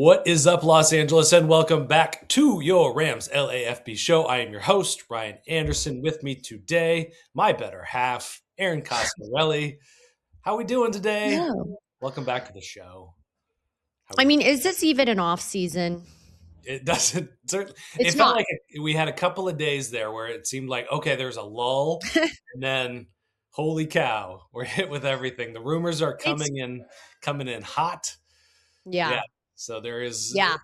What is up, Los Angeles, and welcome back to your Rams LAFB Show. I am your host, Ryan Anderson. With me today, my better half, Erin Coscarelli. How we doing today? No. Welcome back to the show. Is this even an off season? It doesn't. It It's felt not. like we had a couple of days there where it seemed like, okay, there's a lull, and then, holy cow, we're hit with everything. The rumors are coming in hot. Yeah. So there is. Yeah.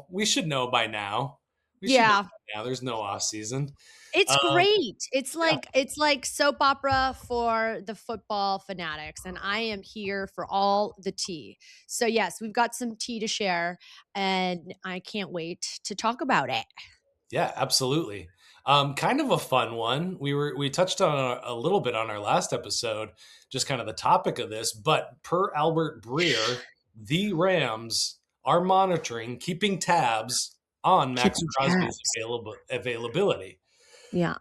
We should know by now. There's no off season. It's great. It's like soap opera for the football fanatics, and I am here for all the tea. So yes, we've got some tea to share, and I can't wait to talk about it. Yeah, absolutely. Kind of a fun one. We touched on a little bit on our last episode, just kind of the topic of this, but per Albert Breer, the Rams are monitoring, keeping tabs on Maxx Crosby's availability. Yeah.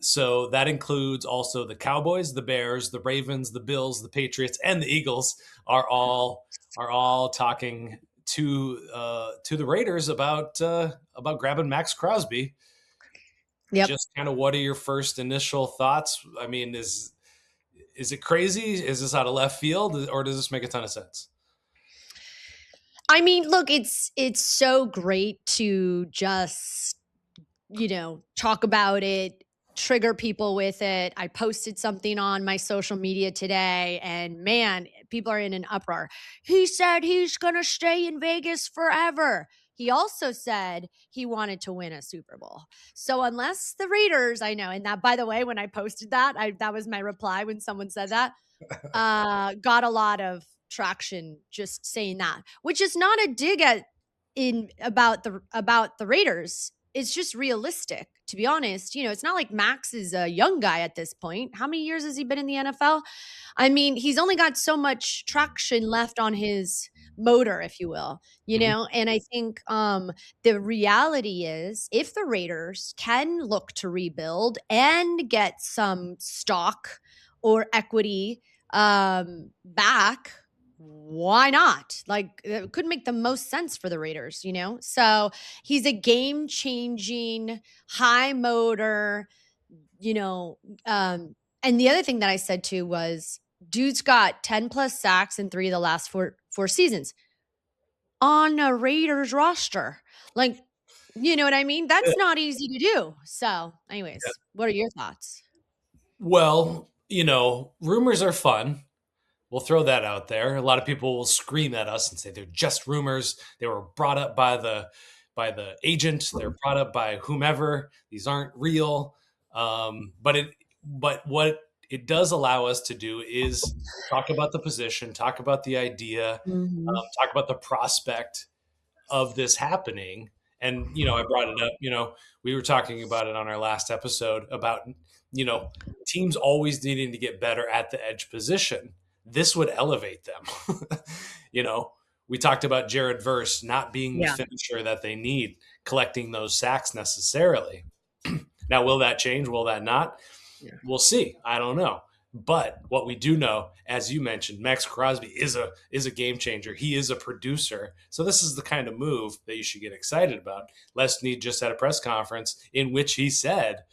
So that includes also the Cowboys, the Bears, the Ravens, the Bills, the Patriots, and the Eagles are all talking to the Raiders about grabbing Maxx Crosby. Yep. Just kind of, what are your first initial thoughts? I mean, is it crazy? Is this out of left field, or does this make a ton of sense? I mean, look, it's so great to just, talk about it, trigger people with it. I posted something on my social media today, and man, people are in an uproar. He said he's going to stay in Vegas forever. He also said he wanted to win a Super Bowl. So unless the Raiders, I know, and that, by the way, when I posted that, that was my reply when someone said that, got a lot of traction just saying that, which is not a dig about the Raiders. It's just realistic, to be honest. It's not like Max is a young guy at this point. How many years has he been in the NFL? I mean, he's only got so much traction left on his motor, if you will, and I think the reality is, if the Raiders can look to rebuild and get some stock or equity back, why not? Like, it could make the most sense for the Raiders, So he's a game-changing, high motor, and the other thing that I said too was, dude's got 10 plus sacks in 3 of the last four seasons on a Raiders roster. Like, you know what I mean? That's not easy to do. So anyways, what are your thoughts? Well, rumors are fun. We'll throw that out there. A lot of people will scream at us and say they're just rumors. They were brought up by the agent. They're brought up by whomever. These aren't real. But what it does allow us to do is talk about the position, talk about the idea, talk about the prospect of this happening. And, I brought it up, we were talking about it on our last episode about, teams always needing to get better at the edge position. This would elevate them. We talked about Jared Verse not being the finisher that they need, collecting those sacks necessarily. Now, will that change? Will that not? Yeah. We'll see. I don't know. But what we do know, as you mentioned, Maxx Crosby is a game changer. He is a producer. So this is the kind of move that you should get excited about. Les Snead just had a press conference in which he said,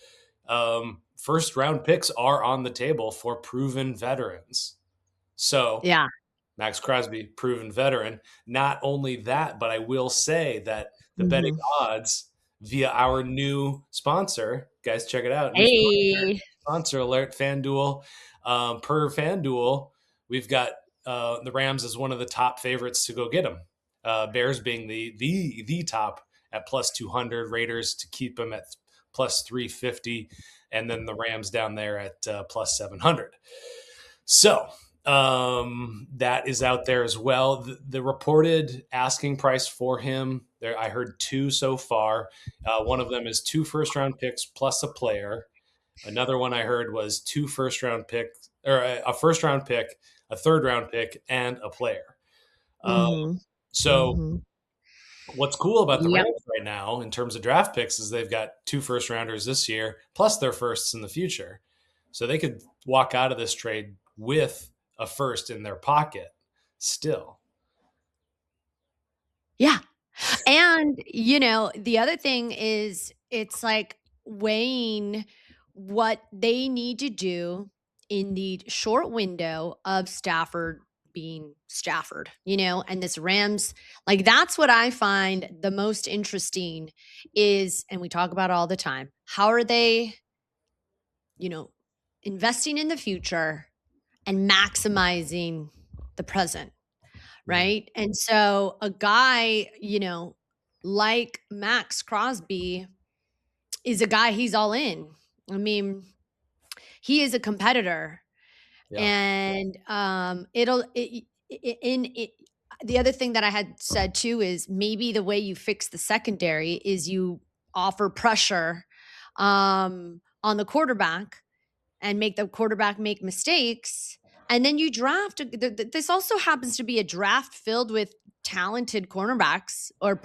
first round picks are on the table for proven veterans. So Maxx Crosby, proven veteran. Not only that, but I will say that the betting odds via our new sponsor, guys, check it out. Sponsor alert, FanDuel. Per FanDuel, we've got the Rams as one of the top favorites to go get them. Bears being the top at plus 200, Raiders to keep them at plus 350, and then the Rams down there at plus 700. So that is out there as well. The reported asking price for him, there I heard 2 so far. One of them is 2 first-round picks plus a player. Another one I heard was 2 first-round picks, or a first-round pick, a third-round pick, and a player. What's cool about the Rams right now in terms of draft picks is they've got 2 first-rounders this year, plus their firsts in the future. So they could walk out of this trade with a first in their pocket still. Yeah. And, the other thing is it's like weighing what they need to do in the short window of Stafford being Stafford, and this Rams, like that's what I find the most interesting is, and we talk about it all the time, how are they, you know, investing in the future and maximizing the present, Mhm. right? And so a guy, like Maxx Crosby is a guy, he's all in. I mean, he is a competitor. Yeah. And the other thing that I had said too is maybe the way you fix the secondary is you offer pressure on the quarterback and make the quarterback make mistakes. And then you draft. This also happens to be a draft filled with talented cornerbacks or,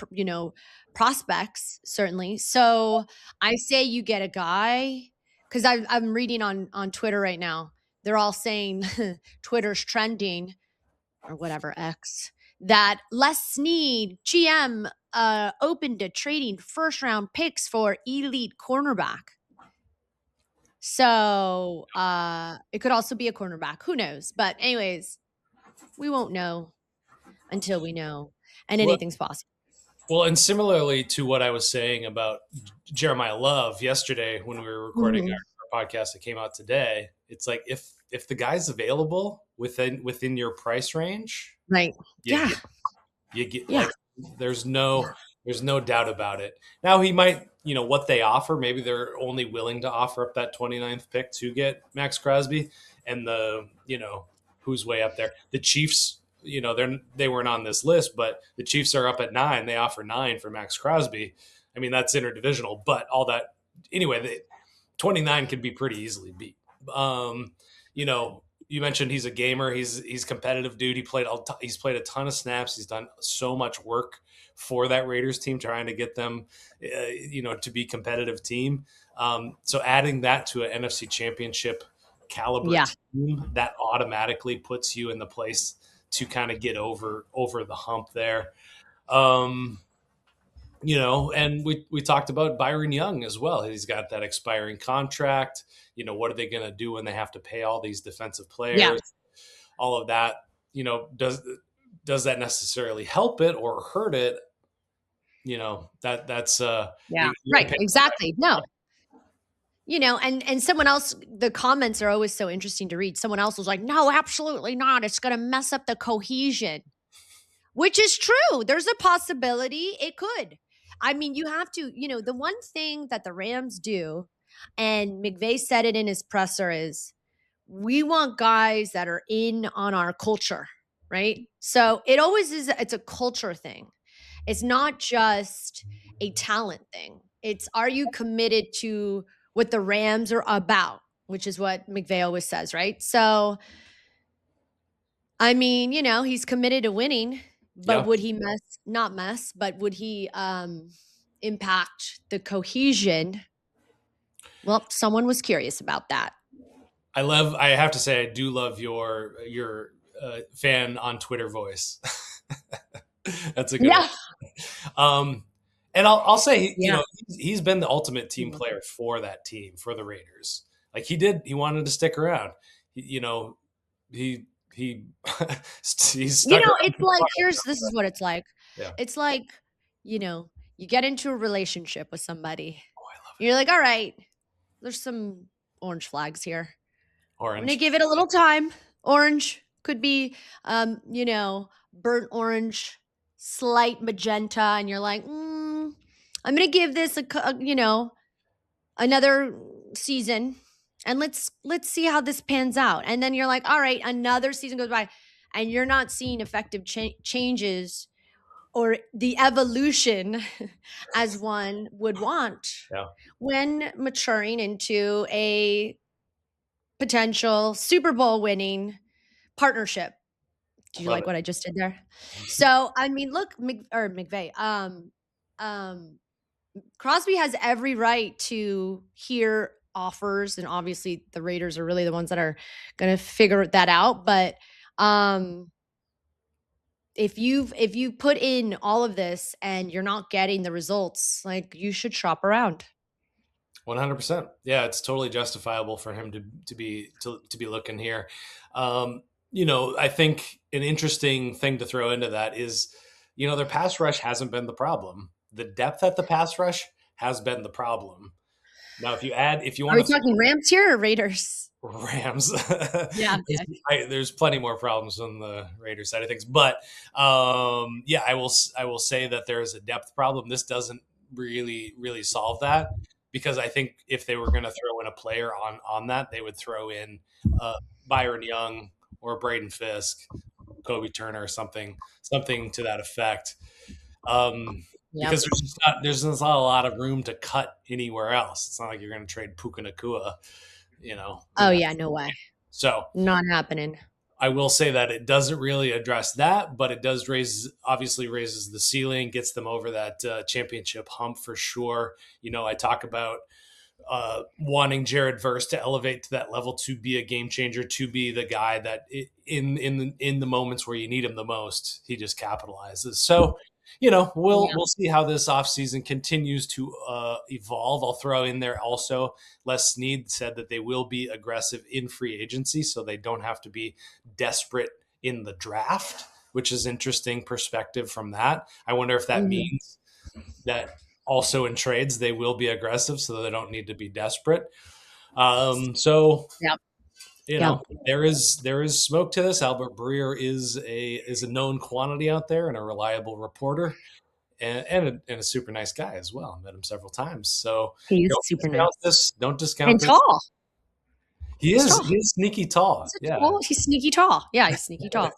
prospects, certainly. So I say you get a guy because I'm reading on Twitter right now. They're all saying Twitter's trending or whatever X that Les Snead GM open to trading first round picks for elite cornerback. So, it could also be a cornerback. Who knows? But anyways, we won't know until we know, and Well, anything's possible. well, and similarly to what I was saying about Jeremiah Love yesterday when we were recording Mhm. our podcast that came out today, it's like if the guy's available within your price range, Right. you Yeah. get you get Yeah. like there's no doubt about it. Now he might, what they offer, maybe they're only willing to offer up that 29th pick to get Maxx Crosby and who's way up there. The Chiefs, they weren't on this list, but the Chiefs are up at 9. They offer 9 for Maxx Crosby. I mean, that's interdivisional, but all that anyway, 29 can be pretty easily beat. Um, you mentioned he's a gamer. He's competitive dude. He's played a ton of snaps. He's done so much work for that Raiders team, trying to get them, to be competitive team. So adding that to an NFC Championship caliber Yeah. team, that automatically puts you in the place to kind of get over the hump there. Um, and we talked about Byron Young as well. He's got that expiring contract. What are they going to do when they have to pay all these defensive Yeah. players? All of that, does that necessarily help it or hurt it? That's Yeah. you're going Right. to pay. Exactly. No. And someone else, the comments are always so interesting to read. Someone else was like, "No, absolutely not. It's going to mess up the cohesion." Which is true. There's a possibility it could. I mean, you have to, the one thing that the Rams do, and McVay said it in his presser, is we want guys that are in on our culture, right? So it always is, it's a culture thing. It's not just a talent thing. It's, are you committed to what the Rams are about, which is what McVay always says, right? So, I mean, he's committed to winning, but Yeah, would he not mess, but would he impact the cohesion? Well, someone was curious about that. I have to say, I do love your fan on Twitter voice. That's a good one. Yeah. And I'll say, Yeah. he's been the ultimate team Mhm. player for that team, for the Raiders. Like he wanted to stick around. He he he's stuck It's around. like, this is what it's like. Yeah. It's like, you know, you get into a relationship with somebody. Oh, I love You're like, all right, there's some orange flags here. it. I'm gonna Orange. give it a little time. Orange could be, burnt orange, slight magenta, and you're like, I'm gonna give this another season, and let's see how this pans out. And then you're like, all right, another season goes by, and you're not seeing effective changes or the evolution as one would want Yeah. when maturing into a potential Super Bowl winning partnership. Do you Love like it. what I just did there? So, I mean, look, McVay, um, Crosby has every right to hear offers, and obviously the Raiders are really the ones that are going to figure that out. But, if you put in all of this and you're not getting the results, like, you should shop around. 100%. Yeah, it's totally justifiable for him to be looking here. I think an interesting thing to throw into that is, their pass rush hasn't been the problem. The depth at the pass rush has been the problem. Now, if you Are want we to talking Rams here or Raiders? Rams, Yeah. there's plenty more problems on the Raiders side of things, but yeah, I will say that there is a depth problem. This doesn't really solve that, because I think if they were going to throw in a player on that, they would throw in Byron Young or Braden Fiske, Kobe Turner, or something to that effect. Yep. Because there's just not a lot of room to cut anywhere else. It's not like you're going to trade Puka Nacua, Oh yeah, no way. So Not happening. I will say that it doesn't really address that, but it does obviously raises the ceiling, gets them over that championship hump for sure. I talk about wanting Jared Verse to elevate to that level, to be a game changer, to be the guy that in the moments where you need him the most, he just capitalizes. So, we'll see how this offseason continues to evolve. I'll throw in there also, Les Snead said that they will be aggressive in free agency, so they don't have to be desperate in the draft, which is interesting perspective from that. I wonder if that means that also in trades they will be aggressive, so they don't need to be desperate. So there is smoke to this. Albert Breer is a known quantity out there and a reliable reporter, and a super nice guy as well. Met him several times. So He's super nice. Don't discount and this. tall. He's sneaky tall. He's sneaky tall. Yeah, he's sneaky tall.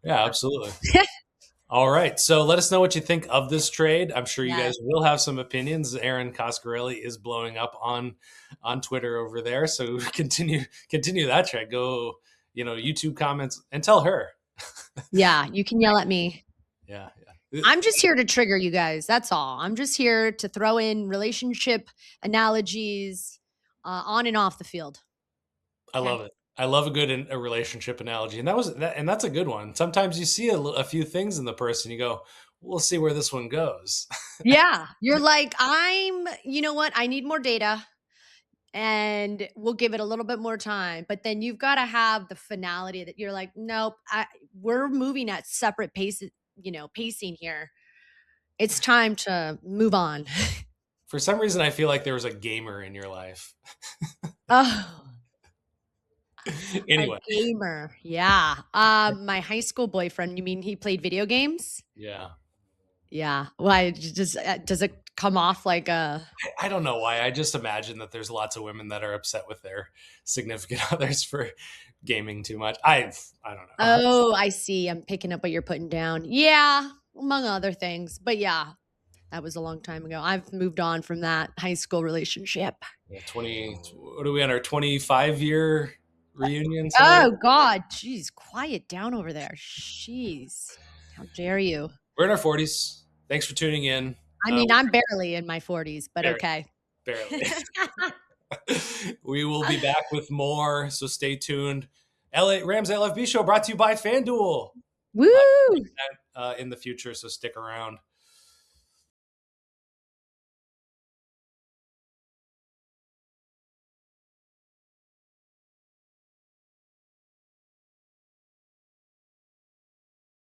Yeah, absolutely. All right. So let us know what you think of this trade. I'm sure you guys will have some opinions. Erin Coscarelli is blowing up on Twitter over there. So continue that trade. Go, YouTube comments and tell her. Yeah, you can yell at me. Yeah. I'm just here to trigger you guys. That's all. I'm just here to throw in relationship analogies on and off the field. I love it. I love a relationship analogy, and that's a good one. Sometimes you see a few things in the person, you go, "We'll see where this one goes." Yeah, you're like, you know what? I need more data, and we'll give it a little bit more time. But then you've got to have the finality that you're like, nope, we're moving at separate paces. Pacing here. It's time to move on. For some reason, I feel like there was a gamer in your life. Oh. Anyway. A gamer. Yeah. My high school boyfriend, you mean he played video games? Yeah. Yeah. Why does it come off like a... I don't know why. I just imagine that there's lots of women that are upset with their significant others for gaming too much. I don't know. Oh, I see. I'm picking up what you're putting down. Yeah. Among other things. But yeah, that was a long time ago. I've moved on from that high school relationship. Yeah, what are we on, our 25-year reunion? Oh God. Jeez. Quiet down over there. Jeez. How dare you? We're in our 40s. Thanks for tuning in. I mean, I'm barely in my 40s, but okay. Barely. We will be back with more, so stay tuned. Rams LAFB Show brought to you by FanDuel. Woo! In the future, so stick around.